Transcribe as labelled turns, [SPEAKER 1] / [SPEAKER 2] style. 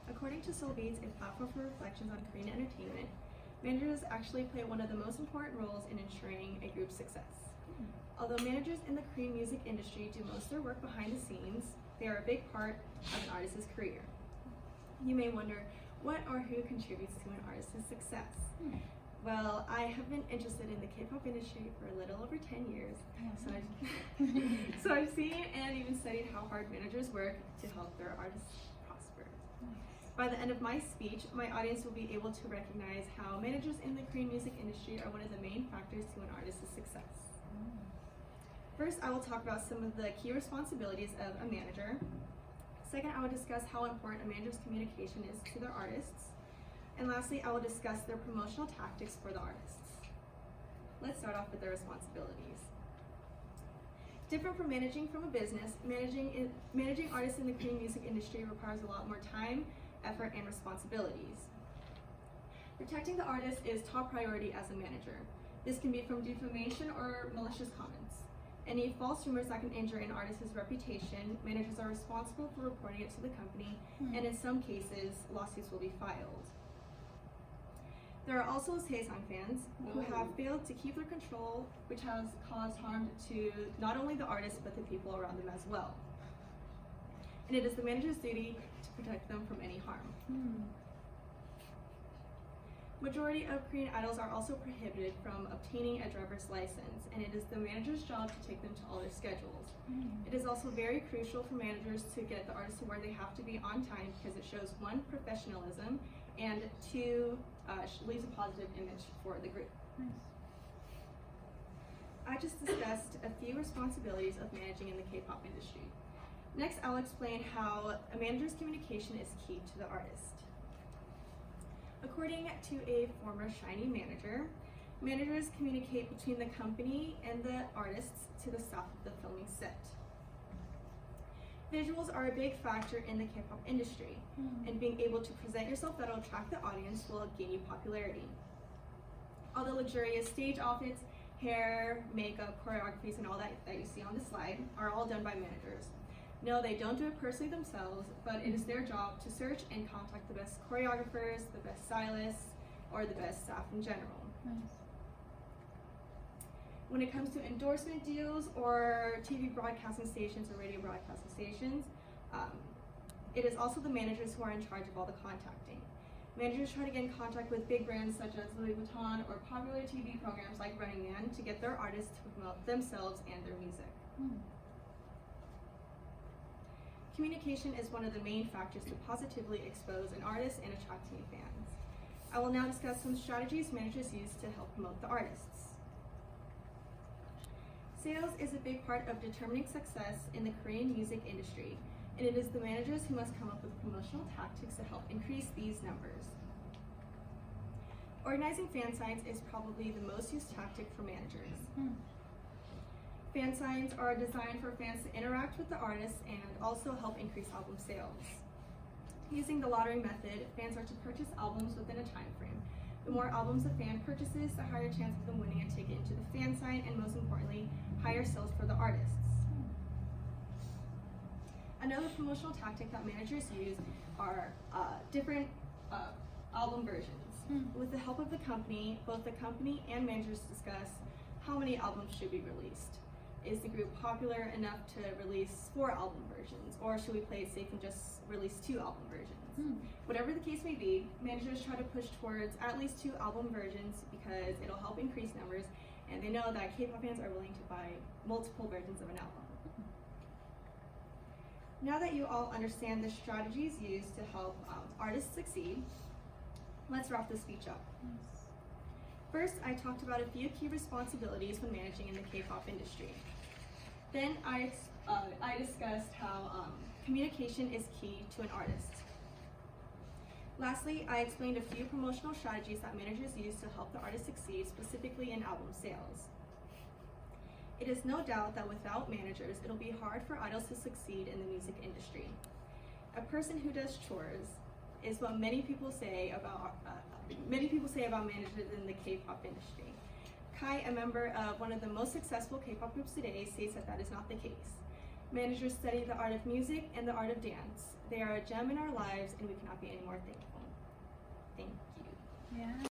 [SPEAKER 1] According to Solbeats, a platform for reflections on Korean entertainment, managers actually play one of the most important roles in ensuring a group's success. Although managers in the Korean music industry do most of their work behind the scenes, they are a big part of an artist's career. You may wonder, what or who contributes to an artist's success? Well, I have been interested in the K-pop industry for a little over 10 years, so I've seen and even studied how hard managers work to help their artists prosper. By the end of my speech, my audience will be able to recognize how managers in the Korean music industry are one of the main factors to an artist's success. First, I will talk about some of the key responsibilities of a manager. Second, I will discuss how important a manager's communication is to their artists. And lastly, I will discuss their promotional tactics for the artists. Let's start off with their responsibilities. Different from managing from a business, managing artists in the Korean music industry requires a lot more time, effort, and responsibilities. Protecting the artist is top priority as a manager. This can be from defamation or malicious comments. Any false rumors that can injure an artist's reputation, managers are responsible for reporting it to the company, and in some cases, lawsuits will be filed. There are also Saesang fans who have failed to keep their control, which has caused harm to not only the artist, but the people around them as well. And it is the manager's duty to protect them from any harm. Majority of Korean idols are also prohibited from obtaining a driver's license, and it is the manager's job to take them to all their schedules. It is also very crucial for managers to get the artists to where they have to be on time, because it shows one, professionalism, and two, leaves a positive image for the group. I just discussed a few responsibilities of managing in the K-pop industry. Next, I'll explain how a manager's communication is key to the artist. According to a former SHINee manager, managers communicate between the company and the artists to the staff of the filming set. Visuals are a big factor in the K-pop industry, and being able to present yourself that'll attract the audience will gain you popularity. All the luxurious stage outfits, hair, makeup, choreographies, and all that you see on the slide are all done by managers. No, they don't do it personally themselves, but it is their job to search and contact the best choreographers, the best stylists, or the best staff in general. When it comes to endorsement deals or TV broadcasting stations or radio broadcasting stations, it is also the managers who are in charge of all the contacting. Managers try to get in contact with big brands such as Louis Vuitton or popular TV programs like Running Man to get their artists to promote themselves and their music. Communication is one of the main factors to positively expose an artist and attract new fans. I will now discuss some strategies managers use to help promote the artists. Sales is a big part of determining success in the Korean music industry, and it is the managers who must come up with promotional tactics to help increase these numbers. Organizing fan signs is probably the most used tactic for managers. Fan signs are designed for fans to interact with the artists and also help increase album sales. Using the lottery method, fans are to purchase albums within a time frame. The more albums a fan purchases, the higher chance of them winning a ticket into the fan sign, and most importantly, higher sales for the artists. Another promotional tactic that managers use are different album versions. With the help of the company, both the company and managers discuss how many albums should be released. Is the group popular enough to release 4 album versions, or should we play it safe and just release 2 album versions? Whatever the case may be, managers try to push towards at least 2 album versions because it'll help increase numbers, and they know that K-pop fans are willing to buy multiple versions of an album. Now that you all understand the strategies used to help artists succeed, let's wrap this speech up. First, I talked about a few key responsibilities when managing in the K-pop industry. Then I discussed how communication is key to an artist. Lastly, I explained a few promotional strategies that managers use to help the artist succeed, specifically in album sales. It is no doubt that without managers, it'll be hard for idols to succeed in the music industry. A person who does chores is what many people say about managers in the K-pop industry. Kai, a member of one of the most successful K-pop groups today, states that that is not the case. Managers study the art of music and the art of dance. They are a gem in our lives, and we cannot be any more thankful. Thank you.
[SPEAKER 2] Yeah.